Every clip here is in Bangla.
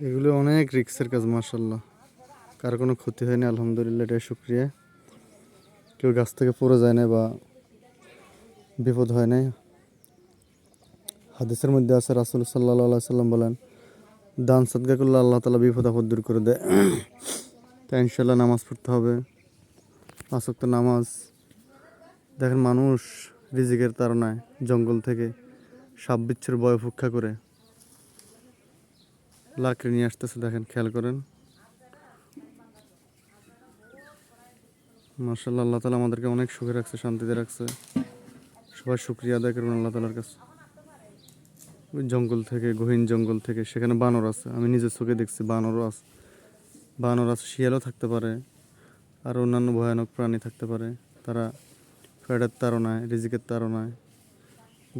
এগুলো অনেক রিস্কের কাজ মাশাআল্লাহ। কারো কোনো ক্ষতি হয়নি আলহামদুলিল্লাহ, এটাই শুকরিয়া। কেউ গাছ থেকে পড়ে যায় না বা বিপদ হয় নাই। হাদিসের মধ্যে আছে রাসূল সাল্লাল্লাহু আলাইহি সাল্লাম বলেন, দান সদকা করলে আল্লাহ তাআলা বিপদ আপদ দূর করে দেয়। তাই ইনশাআল্লাহ নামাজ পড়তে হবে, 5 ওয়াক্ত নামাজ। দেখেন মানুষ রিজিকের তাড়নায় জঙ্গল থেকে সাপ বিচ্ছুর ভয় উপেক্ষা করে লাকড়ি নিয়ে আসতেছে। দেখেন, খেয়াল করেন। মাশাআল্লাহ, আল্লাহ তাআলা আমাদেরকে অনেক সুখে রাখছে, শান্তিতে রাখছে। সবাই শুকরিয়া আদায় করবেন আল্লাহ তাআলার কাছে। ওই জঙ্গল থেকে, গহীন জঙ্গল থেকে, সেখানে বানর আছে, আমি নিজের চোখে দেখছি। বানর আছে, শিয়ালও থাকতে পারে, আর অন্যান্য ভয়ানক প্রাণী থাকতে পারে। তারা পেটের তাড়নায়, রিজিকের তাড়নায়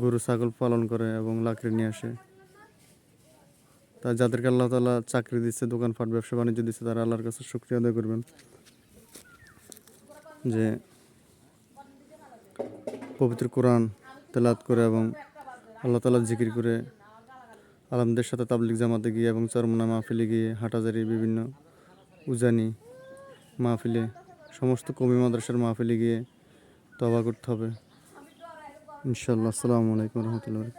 গরু ছাগল পালন করে এবং লাকড়ি নিয়ে আসে। তা যাদেরকে আল্লাহ তাআলা চাকরি দিচ্ছে, দোকানপাট ব্যবসা বাণিজ্য দিচ্ছে, তারা আল্লাহর কাছে শুকরিয়া আদায় করবেন যে পবিত্র কোরআন তেলাওয়াত করে এবং আল্লাহ তাআলার জিকির করে, আলেমদের সাথে তাবলিগ জামাতে গিয়ে এবং চরমোনা মাহফিলে গিয়ে, হাটাজারি বিভিন্ন উজানি মাহফিলে, সমস্ত কওমি মাদ্রাসার মাহফিলে গিয়ে তওবা করতে হবে ইনশাআল্লাহ। আসসালামু আলাইকুম ওয়া রাহমাতুল্লাহি।